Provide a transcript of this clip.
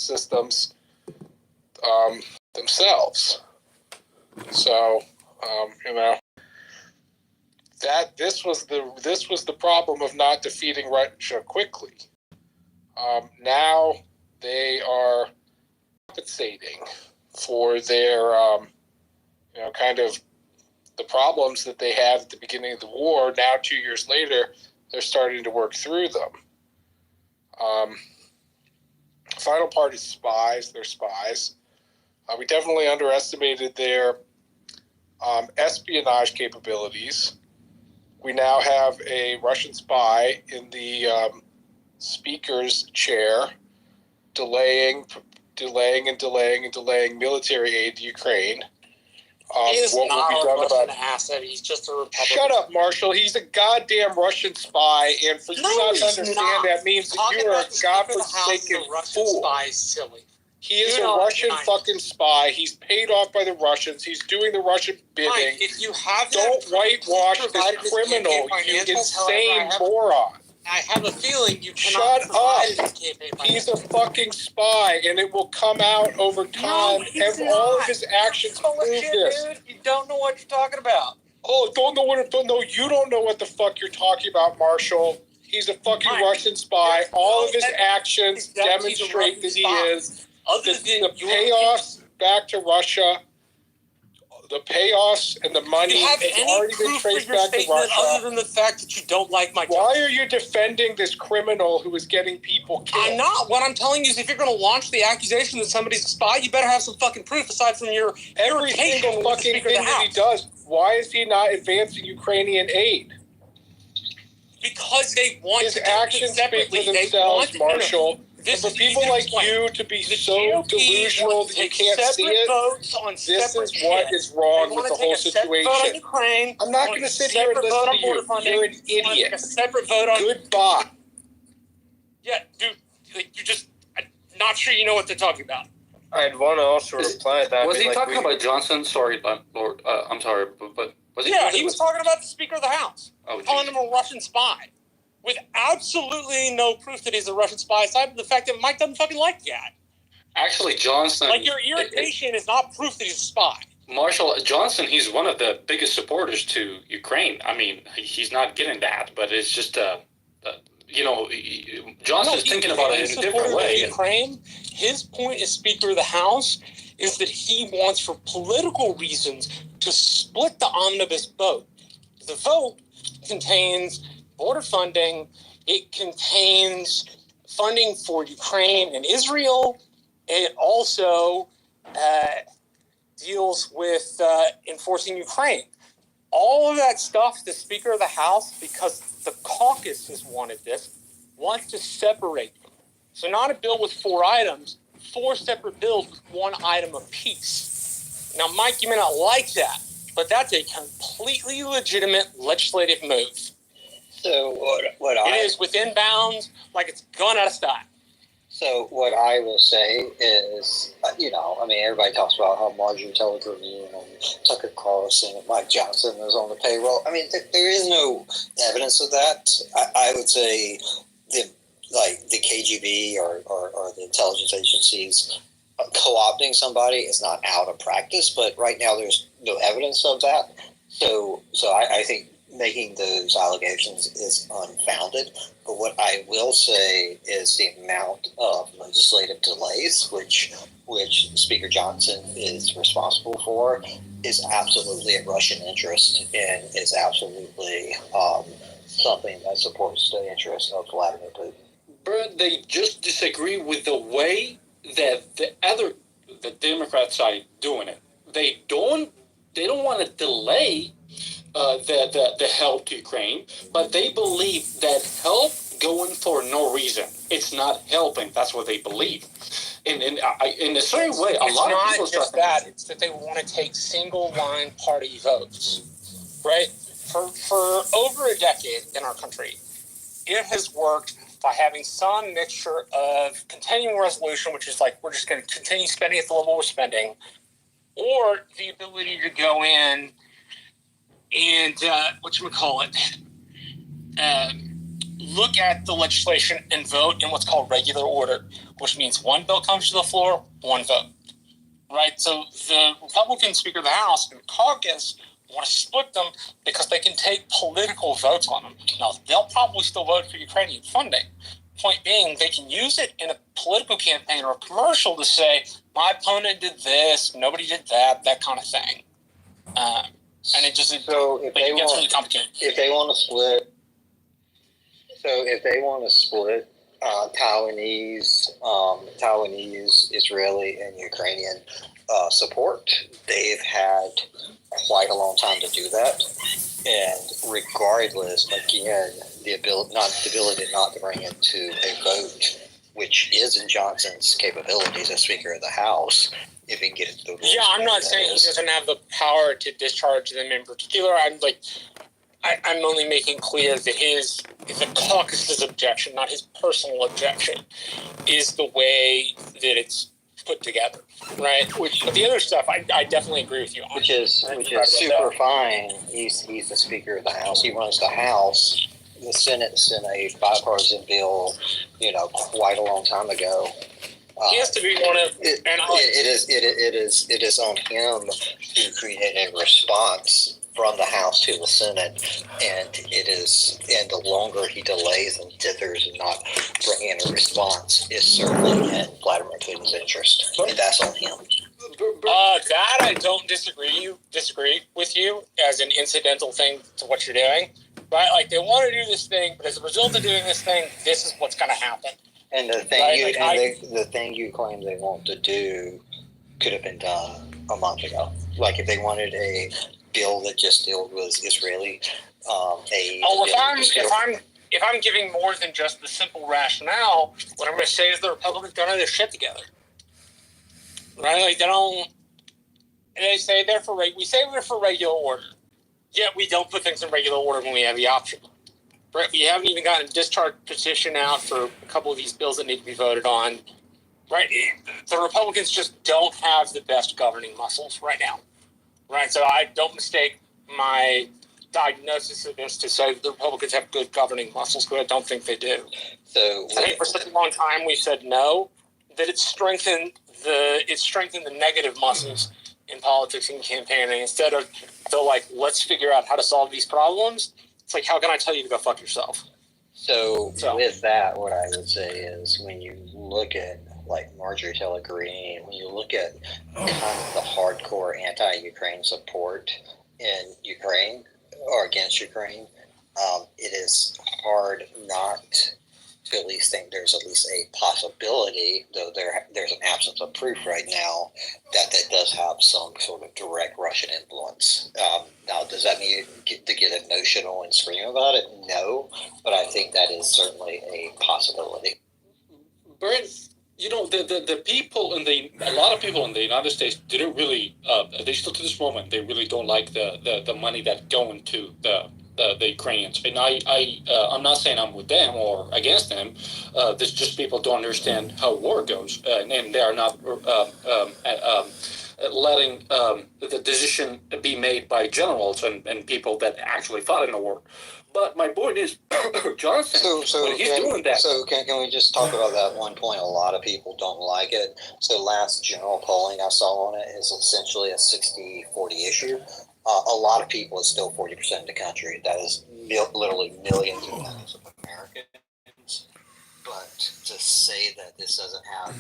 systems themselves. So, that this was the problem of not defeating Russia quickly. Now they are compensating for their, kind of the problems that they had at the beginning of the war. Now, 2 years later, they're starting to work through them. Final part is spies. They're spies. We definitely underestimated their espionage capabilities. We now have a Russian spy in the speaker's chair, delaying military aid to Ukraine. He is not a Russian asset. He's just a Republican. Shut up, Marshall. He's a goddamn Russian spy, and for you not to understand that means that you are a godforsaken fool. Spy is silly. He is a Russian fucking spy. He's paid off by the Russians. He's doing the Russian bidding. Mike, if you have don't whitewash this criminal, you insane moron. I have a feeling you cannot Shut up. He's a fucking spy, and it will come out over time. No, all of his actions prove this. Dude. You don't know what you're talking about. Oh, you don't know what the fuck you're talking about, Marshall. He's a fucking Russian spy. All of his actions demonstrate that he is. The payoffs back to Russia, the payoffs and the money have already been traced back to Russia. Other than the fact that you don't like my Why are you defending this criminal who is getting people killed? I'm not. What I'm telling you is if you're going to launch the accusation that somebody's a spy, you better have some fucking proof aside from your every single fucking thing that he does. Why is he not advancing Ukrainian aid? Because they want his actions speak for themselves, Marshall. For people like you to be so delusional that you can't see it, this is what is wrong with the whole situation. I'm not going to sit here and listen to you. You're an idiot. A separate vote on Goodbye. Yeah, dude, I'm not sure you know what they're talking about. I'd want to also reply to that. Was he talking about Johnson? Sorry, Lord. I'm sorry, but was he? Yeah, he was talking about the Speaker of the House, calling him a Russian spy, with absolutely no proof that he's a Russian spy, aside from the fact that Mike doesn't fucking like the guy. Actually, Johnson... Like, your irritation is not proof that he's a spy. Marshall, Johnson, he's one of the biggest supporters to Ukraine. I mean, he's not getting that, but it's just, Johnson's thinking about it in a different way. Ukraine, his point as Speaker of the House is that he wants, for political reasons, to split the omnibus vote. The vote contains border funding, it contains funding for Ukraine and Israel. It also deals with enforcing Ukraine. All of that stuff, the Speaker of the House, because the caucus has wanted this, wants to separate them. So not a bill with 4 items, 4 separate bills with 1 item apiece. Now, Mike, you may not like that, but that's a completely legitimate legislative move. So it is within bounds, like it's gone out of style. So what I will say is, everybody talks about how Marjorie Taylor Greene and Tucker Carlson and Mike Johnson is on the payroll. I mean, there is no evidence of that. I would say the KGB or the intelligence agencies co-opting somebody is not out of practice, but right now there's no evidence of that. So I think making those allegations is unfounded. But what I will say is the amount of legislative delays, which Speaker Johnson is responsible for, is absolutely in Russian interest and is absolutely something that supports the interest of Vladimir Putin. But they just disagree with the way that the Democrats are doing it. They don't want to delay the help to Ukraine, but they believe that help going for no reason, it's not helping. That's what they believe. In a certain way, a lot of people just that. It's that they want to take single line party votes, right? For over a decade in our country, it has worked by having some mixture of continuing resolution, which is like we're just going to continue spending at the level we're spending, or the ability to go in and look at the legislation and vote in what's called regular order, which means one bill comes to the floor, one vote. Right? So the Republican Speaker of the House and caucus want to split them because they can take political votes on them. Now, they'll probably still vote for Ukrainian funding. Point being, they can use it in a political campaign or a commercial to say, my opponent did this, nobody did that, that kind of thing. And it just So if they gets want, really complicated. if they want to split, Taiwanese, Israeli, and Ukrainian support, they've had quite a long time to do that. And regardless, again, the ability not to bring it to a vote, which is in Johnson's capabilities as Speaker of the House, if he can get it to the Yeah, I'm not saying he doesn't have the power to discharge them in particular. I'm only making clear that the caucus's objection, not his personal objection, is the way that it's put together, right? But the other stuff, I definitely agree with you on. Which is super fine. He's the Speaker of the House. He runs the House. The Senate sent a bipartisan bill, quite a long time ago. He has to be one of, it is on him to create a response from the House to the Senate, and the longer he delays and dithers and not bringing in a response is certainly in Vladimir Putin's interest, and that's on him. That I don't disagree with you as an incidental thing to what you're doing, right? Like, they want to do this thing, but as a result of doing this thing, this is what's going to happen. And the thing the thing you claim they want to do could have been done a month ago. Like, if they wanted a bill that just dealt with Israeli, if I'm giving more than just the simple rationale, what I'm going to say is the Republicans don't have their shit together, right? Like, they say we say we're for regular order, yet we don't put things in regular order when we have the option. Right, we haven't even gotten a discharge petition out for a couple of these bills that need to be voted on. Right, the Republicans just don't have the best governing muscles right now. Right, so I don't mistake my diagnosis of this to say that the Republicans have good governing muscles, because I don't think they do. So I think for such a long time we said no, that it's strengthened the negative muscles in politics and campaigning instead of let's figure out how to solve these problems. It's like, how can I tell you to go fuck yourself? So with that, what I would say is, when you look at Marjorie Taylor Greene, when you look at kind of the hardcore anti-Ukraine support in Ukraine or against Ukraine, it is hard not to at least think there's at least a possibility, though there's an absence of proof right now, that does have some sort of direct Russian influence. Now, does that mean to get emotional and scream about it? No, but I think that is certainly a possibility. Brent, the people a lot of people in the United States didn't really, they still to this moment, they really don't like the money that's going to the Ukrainians. And I'm not saying I'm with them or against them. There's just people don't understand how war goes, and they are not letting the decision be made by generals and people that actually fought in the war. But my point is, Johnson, when he's doing that. So can we just talk about that one point? A lot of people don't like it. So last general polling I saw on it is essentially a 60-40 issue. A lot of people, it's still 40% of the country. That is literally millions and millions of Americans. But to say that this doesn't have